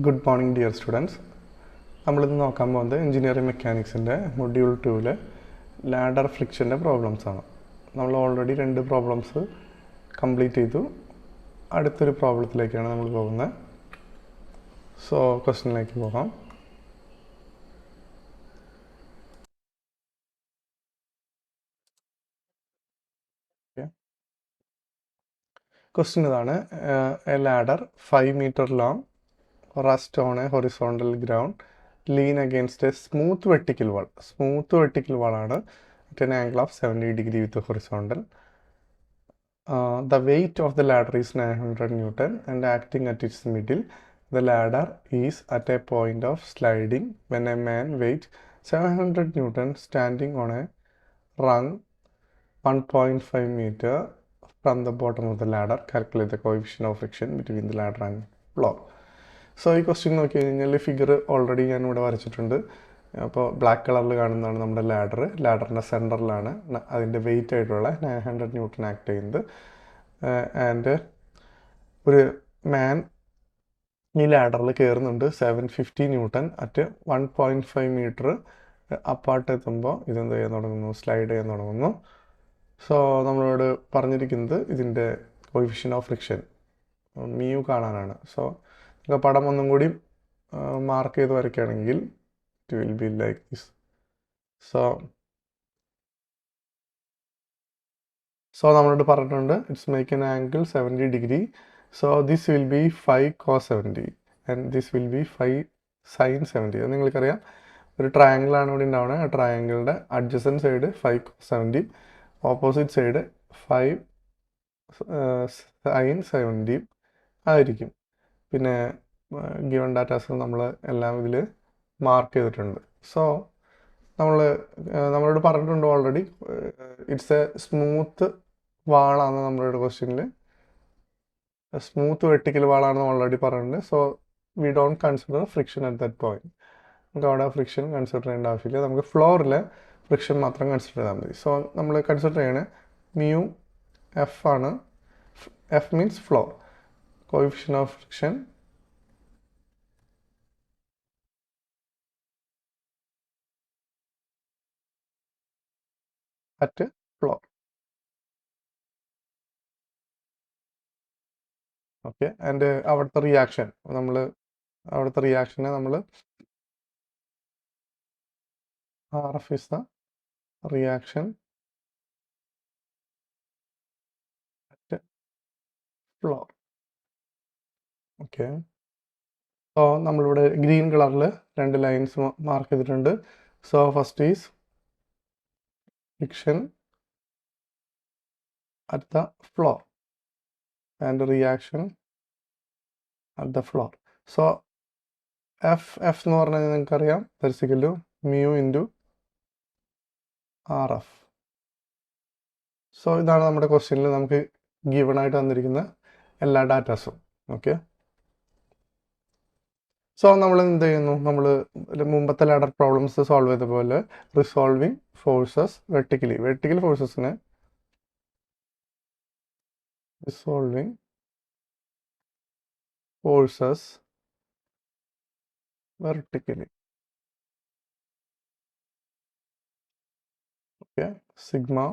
Good morning dear students. നമ്മളിന്ന് നോക്കാൻ പോകുന്നത് എഞ്ചിനീയറിംഗ് മെക്കാനിക്സിൻ്റെ മൊഡ്യൂൾ 2 ലാഡർ ഫ്രിക്ഷൻ്റെ പ്രോബ്ലംസാണ്. നമ്മൾ ഓൾറെഡി 2 പ്രോബ്ലംസ് കംപ്ലീറ്റ് ചെയ്തു. അടുത്തൊരു പ്രോബ്ലത്തിലേക്കാണ് നമ്മൾ പോകുന്നത്. സോ ക്വസ്റ്റ്യനിലേക്ക് പോകാം. ക്വസ്റ്റ്യൻ ഇതാണ്: A ladder 5 meter long rest on A horizontal ground lean against a smooth vertical wall. Smooth vertical wall ആണ് at an angle of 70 degree with the horizontal. The weight of the ladder is 900 Newton and acting at its middle, the ladder is at a point of sliding when a man weighs 700 Newton standing on a rung 1.5 meter from the bottom of the ladder. Calculate the coefficient of friction between the ladder and floor. So ഈ question നോക്കി കഴിഞ്ഞാൽ figure already ഞാൻ ഇവിടെ വരച്ചിട്ടുണ്ട്. അപ്പോൾ black കളറിൽ കാണുന്നതാണ് നമ്മുടെ ലാഡറിൻ്റെ സെൻറ്ററിലാണ് അതിൻ്റെ വെയിറ്റ് ആയിട്ടുള്ള 900 Newton ആക്ട് ചെയ്യുന്നത്. ആൻഡ് ഒരു മാൻ ഈ ലാഡറിൽ കയറുന്നുണ്ട് 750 Newton അറ്റ് 1.5 meter അപ്പാർട്ട് എത്തുമ്പോൾ ഇതെന്ത് ചെയ്യാൻ തുടങ്ങുന്നു? സ്ലൈഡ് ചെയ്യാൻ തുടങ്ങുന്നു. സോ നമ്മളോട് പറഞ്ഞിരിക്കുന്നത് ഇതിൻ്റെ കോഎഫിഷ്യന്റ് ഓഫ് ഫ്രിക്ഷൻ മിയു കാണാനാണ്. സോ പടം ഒന്നും കൂടി മാർക്ക് ചെയ്ത് വരയ്ക്കുകയാണെങ്കിൽ it will be like this. So നമ്മളോട് പറഞ്ഞിട്ടുണ്ട് it's make an angle 70 degree. So this will be 5 cos 70 and this will be 5 sin 70. അത് നിങ്ങൾക്കറിയാം, ഒരു ട്രയാങ്കിളാണ് ഇവിടെ ഉണ്ടാവുന്നത്. ആ ട്രയാങ്കിളിൻ്റെ adjacent side 5 cos 70, opposite side 5 sin 70 ആയിരിക്കും. പിന്നെ ഗിവൺ ഡാറ്റാസ് നമ്മൾ എല്ലാം ഇതിൽ മാർക്ക് ചെയ്തിട്ടുണ്ട്. സോ നമ്മളോട് പറഞ്ഞിട്ടുണ്ട് ഓൾറെഡി ഇറ്റ്സ് എ സ്മൂത്ത് വാളാണ് നമ്മളുടെ ക്വസ്റ്റ്യനിൽ. സ്മൂത്ത് വെർട്ടിക്കൽ വാളാണെന്ന് ഓൾറെഡി പറഞ്ഞിട്ടുണ്ട്. So we don't consider friction at that point. നമുക്ക് അവിടെ ഫ്രിക്ഷൻ കൺസിഡർ ചെയ്യേണ്ട ആവശ്യമില്ല. നമുക്ക് ഫ്ലോറിലെ ഫ്രിക്ഷൻ മാത്രം കൺസിഡർ ചെയ്താൽ മതി. സോ നമ്മൾ കൺസിഡർ ചെയ്യണേ മ്യൂ എഫ് ആണ്. F means floor. Coefficient of friction at floor. Okay. And അവിടുത്തെ റിയാക്ഷനെ നമ്മൾ RF is the reaction at floor. Okay. So നമ്മളിവിടെ ഗ്രീൻ കളറിൽ 2 ലൈൻസ് മാർക്ക് ചെയ്തിട്ടുണ്ട്. So first is friction at the floor and reaction at the floor. So F എന്ന് പറഞ്ഞാൽ നിങ്ങൾക്കറിയാം, that's equal to mu into RF. So ഇതാണ് നമ്മുടെ ക്വസ്റ്റ്യനിൽ നമുക്ക് ഗിവൺ ആയിട്ട് തന്നിരിക്കുന്ന എല്ലാ ഡാറ്റാസും. ഓക്കെ. സോ നമ്മൾ എന്ത് ചെയ്യുന്നു? നമ്മൾ മുമ്പത്തെ ലാഡർ പ്രോബ്ലംസ് സോൾവ് ചെയ്ത പോലെ റിസോൾവിങ് ഫോഴ്സസ് വെർട്ടിക്കൽ ഫോഴ്സസിനെ resolving forces vertically. Okay, sigma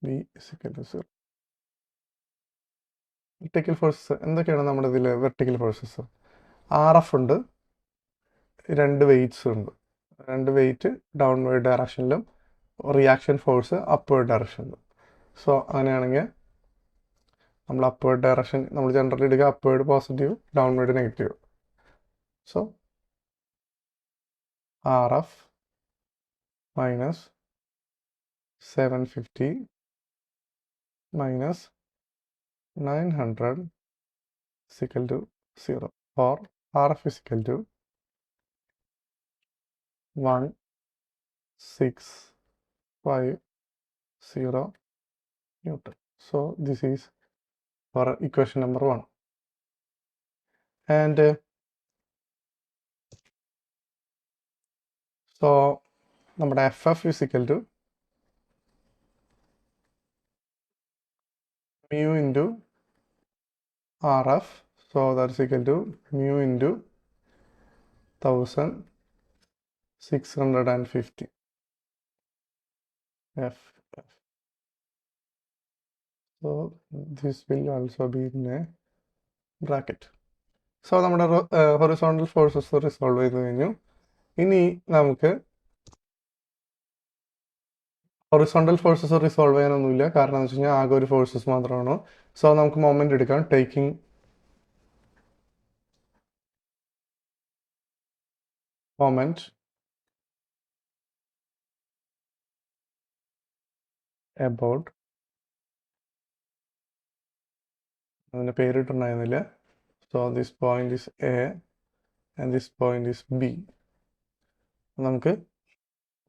b is equal to 0. Vertical forces എന്തൊക്കെയാണ് നമ്മുടെ ഇതിൽ? വെർട്ടിക്കൽ ഫോഴ്സസ് RF ഉണ്ട്, 2 വെയ്റ്റ്സ് ഉണ്ട്. 2 വെയ്റ്റ് ഡൗൺവേർഡ് ഡയറക്ഷനിലും റിയാക്ഷൻ ഫോഴ്സ് അപ്വേർഡ് ഡയറക്ഷനിലും. സോ അങ്ങനെയാണെങ്കിൽ നമ്മൾ അപ്വേർഡ് ഡയറക്ഷൻ നമ്മൾ ജനറലി എടുക്കുക upward positive, downward negative. So RF minus 750 minus 900 is equal to 0, or RF is equal to 1650 Newton. So this is for equation number 1. And so നമ്മുടെ FF is equal to mu into RF. So that's equal to mu into 1650 F. So this will also be in a bracket. So നമ്മുടെ horizontal forces resolve ചെയ്ത് കഴിഞ്ഞു. ഇനി നമുക്ക് horizontal forces resolve ചെയ്യാനൊന്നുമില്ല, കാരണം എന്ന് വെച്ച് കഴിഞ്ഞാൽ ആകെ ഒരു ഫോഴ്സസ് മാത്രമാണ്. സോ നമുക്ക് മൊമെന്റ് എടുക്കാം. ടേക്കിംഗ് മൊമെന്റ് എബൌട്ട്, അതിൻ്റെ പേരിട്ടുണ്ടായിരുന്നില്ല. So this point is A and this point is B. നമുക്ക്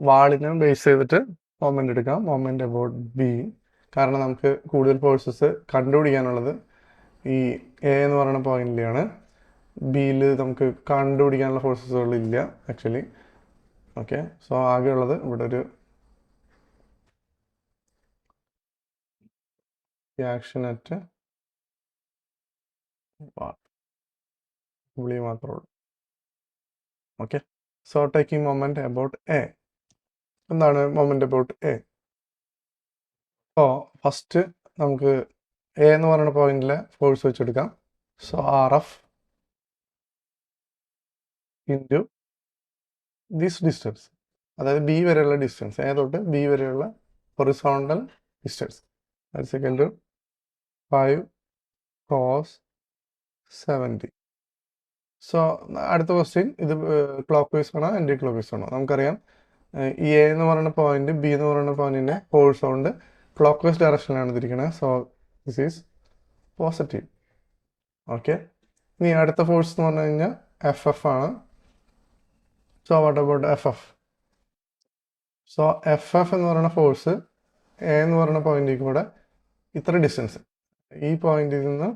വാളിനെ ബേസ് ചെയ്തിട്ട് മൊമെന്റ് എടുക്കാം. മൊമെന്റ് എബൌട്ട് ബി, കാരണം നമുക്ക് കൂടുതൽ ഫോഴ്സസ് കണ്ടുപിടിക്കാനുള്ളത് ഈ എ എന്ന് പറയുന്ന പോയിന്റിലാണ്. ബിയിൽ നമുക്ക് കണ്ടുപിടിക്കാനുള്ള ഫോഴ്സസുകളില്ല ആക്ച്വലി. ഓക്കെ, സോ ആകെയുള്ളത് ഇവിടെ ഒരു ആക്ഷൻ അറ്റ് പുള്ളി മാത്രമേ ഉള്ളൂ. Okay, so taking moment about A. എന്താണ് moment about A? So first നമുക്ക് എ എന്ന് പറയുന്ന പോയിന്റിലെ ഫോഴ്സ് വെച്ചെടുക്കാം. So R F into this distance, അതായത് ബി വരെയുള്ള ഡിസ്റ്റൻസ്, എ തൊട്ട് ബി വരെയുള്ള horizontal distance, that's equal to 5 cos 70. So അടുത്ത ക്വസ്റ്റ്യൻ, ഇത് ക്ലോക്ക് വൈസ് ആണോ ആൻറ്റി ക്ലോക്ക് വൈസ് ആണോ? നമുക്കറിയാം ഈ എ എന്ന് പറയുന്ന പോയിന്റ് ബി എന്ന് പറയുന്ന പോയിന്റിന്റെ ഹൊറിസോണ്ട് ക്ലോക്ക് വൈസ് ഡയറക്ഷനിലാണ് തിരിക്കുന്നത്. So this is positive. Okay, ഇനി അടുത്ത ഫോഴ്സ് എന്ന് പറഞ്ഞു കഴിഞ്ഞാൽ എഫ് എഫ് ആണ്. So what about F F? So F F എന്ന് പറയുന്ന ഫോഴ്സ് എ എന്ന് പറയുന്ന പോയിന്റിൽ കൂടെ ഇത്ര ഡിസ്റ്റൻസ്, ഈ പോയിന്റിൽ നിന്ന്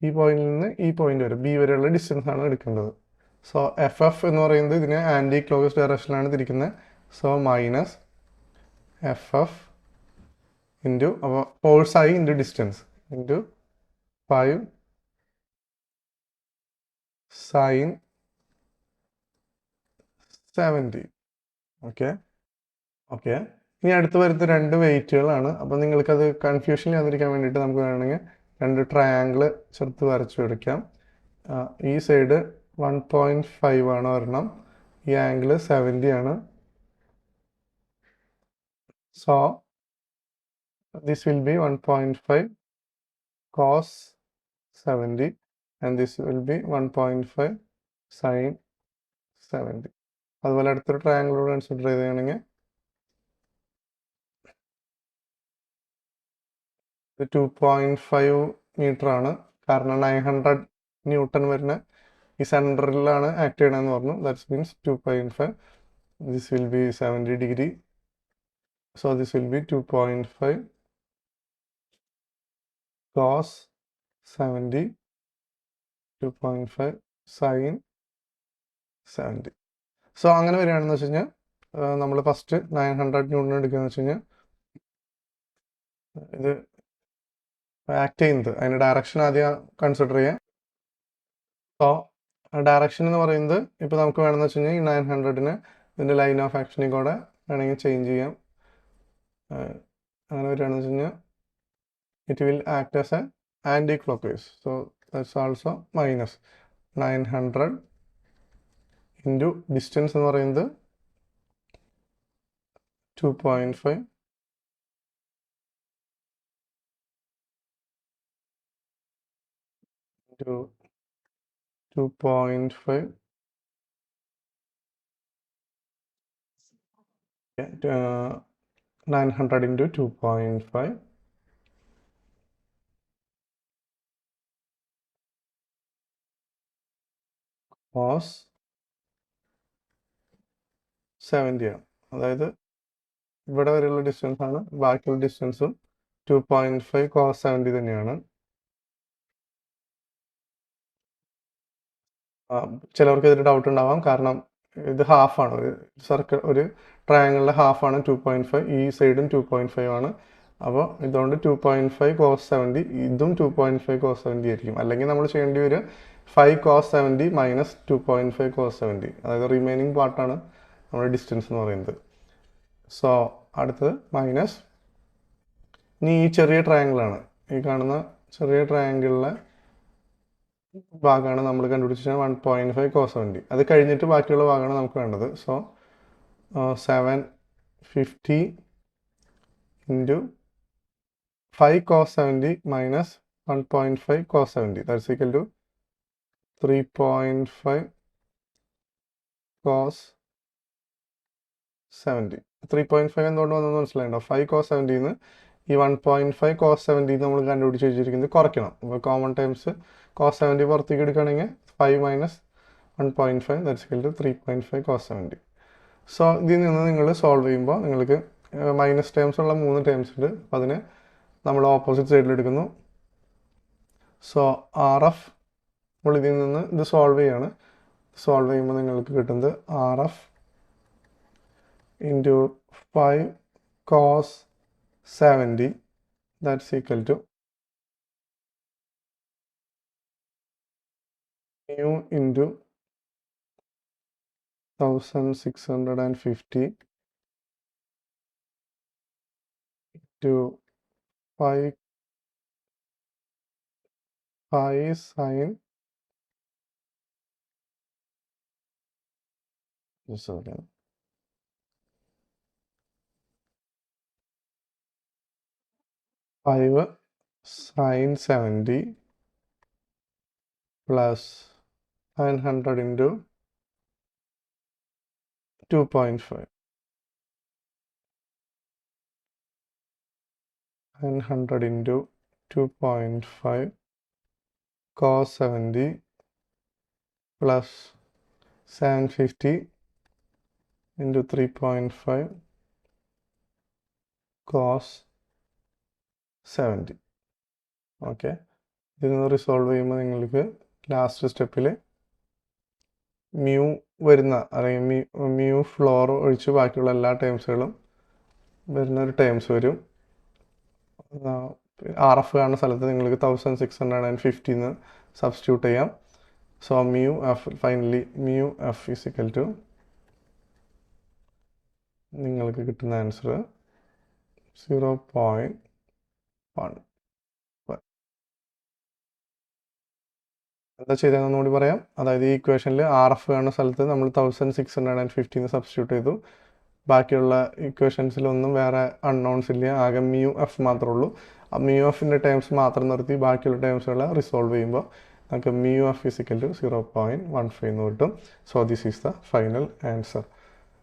ഈ പോയിന്റ് വരെ ബി വരെയുള്ള ഡിസ്റ്റൻസ് ആണ് എടുക്കേണ്ടത്. സോ എഫ് എഫ് എന്ന് പറയുന്നത് ഇതിനെ ആൻറ്റി ക്ലോക്ക് വൈസ് ഡയറക്ഷനിലാണ് തിരിക്കുന്നത്. So minus F F into, അപ്പോൾ ഫോഴ്സ് ആയി into distance into 5 sin 70. Okay okay, ഇനി അടുത്ത് വരുന്ന രണ്ട് വെയിറ്റുകളാണ്. അപ്പോൾ നിങ്ങൾക്കത് കൺഫ്യൂഷൻ ചെയ്യാതിരിക്കാൻ വേണ്ടിയിട്ട് നമുക്ക് വേണമെങ്കിൽ രണ്ട് ട്രയാങ്കിൾ ചേർത്ത് വരച്ചു എടുക്കാം. ഈ സൈഡ് 1.5 ആണ് ഒരെണ്ണം, ഈ ആംഗിൾ 70 ആണ്. So this will be 1.5 cos 70 and this will be 1.5 sin 70. അതുപോലെ അടുത്തൊരു ട്രയാങ്കിളോട് കൺസിഡർ ചെയ്തുകയാണെങ്കിൽ 2.5 മീറ്റർ ആണ്, കാരണം 900 ന്യൂട്ടൺ വരുന്ന ഈ സെൻറ്ററിലാണ് ആക്ട് ചെയ്യണമെന്ന് പറഞ്ഞു. That means 2.5, this will be 70 degree. So this will be 2.5 cos 70, 2.5 sin 70. So അങ്ങനെ വരികയാണെന്ന് വെച്ച് കഴിഞ്ഞാൽ നമ്മൾ ഫസ്റ്റ് 900 ന്യൂട്ടൺ എടുക്കുകയെന്ന് വെച്ച് കഴിഞ്ഞാൽ ഇത് ആക്ട് ചെയ്യുന്നത് അതിൻ്റെ ഡയറക്ഷൻ ആദ്യം കൺസിഡർ ചെയ്യാം. സോ ഡയറക്ഷൻ എന്ന് പറയുന്നത് ഇപ്പോൾ നമുക്ക് വേണമെന്ന് വെച്ച് കഴിഞ്ഞാൽ ഈ 900-നെ ഇതിൻ്റെ ലൈൻ ഓഫ് ആക്ഷനിൽ കൂടെ വേണമെങ്കിൽ ചേഞ്ച് ചെയ്യാം. അങ്ങനെ വരികയാണെന്ന് വെച്ച് കഴിഞ്ഞാൽ it will act as a anticlockwise. So that's also minus 900 into distance എന്ന് പറയുന്നത് 2.5 into 2.5 900 into 2.5 cos 70 ആണ്. അതായത് ഇവിടെ വരെയുള്ള ഡിസ്റ്റൻസ് ആണ്, ബാക്കിയുള്ള ഡിസ്റ്റൻസും 2.5 cos 70 തന്നെയാണ്. ചിലവർക്ക് ഇതിൽ ഡൗട്ട് ഉണ്ടാവാം, കാരണം ഇത് ഹാഫാണ്, ഒരു സർക്കിൾ ഒരു ട്രയാങ്കിളിലെ ഹാഫാണ് 2.5, ഈ സൈഡും 2.5 ആണ്. അപ്പോൾ ഇതുകൊണ്ട് 2.5 cos 70, ഇതും 2.5 cos 70 ആയിരിക്കും. അല്ലെങ്കിൽ നമ്മൾ ചെയ്യേണ്ടി വരും 5 cos 70 മൈനസ് 2.5 cos 70, അതായത് റിമൈനിങ് പാർട്ടാണ് നമ്മുടെ ഡിസ്റ്റൻസ് എന്ന് പറയുന്നത്. സോ അടുത്തത് മൈനസ്, ഇനി ഈ ചെറിയ ട്രയാങ്കിളാണ്, ഈ കാണുന്ന ചെറിയ ട്രയാങ്കിളിലെ ഭാഗമാണ് നമ്മൾ കണ്ടുപിടിച്ചത് 1.5 cos 70. അത് കഴിഞ്ഞിട്ട് ബാക്കിയുള്ള ഭാഗമാണ് നമുക്ക് വേണ്ടത്. So 750 into 5 cos 70 minus 1.5 cos 70, that's equal to 3.5 cos 70. 3.5 എന്തുകൊണ്ട് വന്നെന്ന് മനസ്സിലായിട്ടുണ്ടോ? 5 cos 70 ന്ന് ഈ 1.5 cos 70 നമ്മൾ കണ്ടുപിടിച്ച് വെച്ചിരിക്കുന്നത് കുറയ്ക്കണം. അപ്പോൾ കോമൺ ടൈംസ് cos 70 പുറത്തേക്ക് എടുക്കുകയാണെങ്കിൽ 5 minus 1.5, that's equal to 3.5 cos 70. So ഇതിൽ നിന്ന് നിങ്ങൾ സോൾവ് ചെയ്യുമ്പോൾ നിങ്ങൾക്ക് മൈനസ് ടേംസ് ഉള്ള 3 ടേംസ് ഉണ്ട്. അപ്പോൾ അതിന് നമ്മൾ ഓപ്പോസിറ്റ് സൈഡിൽ എടുക്കുന്നു. സോ ആർ എഫ്, നമ്മൾ ഇതിൽ നിന്ന് ഇത് സോൾവ് ചെയ്യാണ്. സോൾവ് ചെയ്യുമ്പോൾ നിങ്ങൾക്ക് കിട്ടുന്നത് R F into 5 cos 70, that's equal to mu into 1650 to 5 sin, just a second, 5 sin 70 plus 900 into 2.5. 900 into 2.5 cos 70 plus 750 into 3.5 cos 70. Okay, ഇതിൽ നിന്ന് റിസോൾവ് ചെയ്യുമ്പോൾ നിങ്ങൾക്ക് ലാസ്റ്റ് സ്റ്റെപ്പിൽ മ്യൂ വരുന്ന, അല്ലെങ്കിൽ മ്യൂ ഫ്ലോർ ഒഴിച്ച് ബാക്കിയുള്ള എല്ലാ ടേംസുകളും വരുന്നൊരു ടേംസ് വരും. ആർ എഫ് കാണുന്ന സ്ഥലത്ത് നിങ്ങൾക്ക് 1650 എന്ന് സബ്സ്റ്റിറ്റ്യൂട്ട് ചെയ്യാം. So mu F, finally mu F is equal to, നിങ്ങൾക്ക് കിട്ടുന്ന ആൻസർ 0.1. എന്താ ചെയ്തതെന്ന് കൂടി പറയാം. അതായത് ഈ ഇക്വേഷനിൽ ആർ എഫ് കാണുന്ന സ്ഥലത്ത് നമ്മൾ 1650 എന്ന് സബ്സ്റ്റിറ്റ്യൂട്ട് ചെയ്തു. ബാക്കിയുള്ള ഇക്വേഷൻസിലൊന്നും വേറെ അൺനോൺസ് ഇല്ല, ആകെ മ്യൂ എഫ് മാത്രമേ ഉള്ളൂ. ആ മ്യൂ എഫിൻ്റെ ടേംസ് മാത്രം നിർത്തി ബാക്കിയുള്ള ടേംസുകളെ റിസോൾവ് ചെയ്യുമ്പോൾ നമുക്ക് മ്യൂ എഫ് ഇസിക്കൽ ടു 0.15 എന്ന് കിട്ടും. So this is the final answer.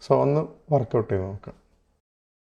So ഒന്ന് വർക്കൗട്ട് ചെയ്ത് നോക്കാം.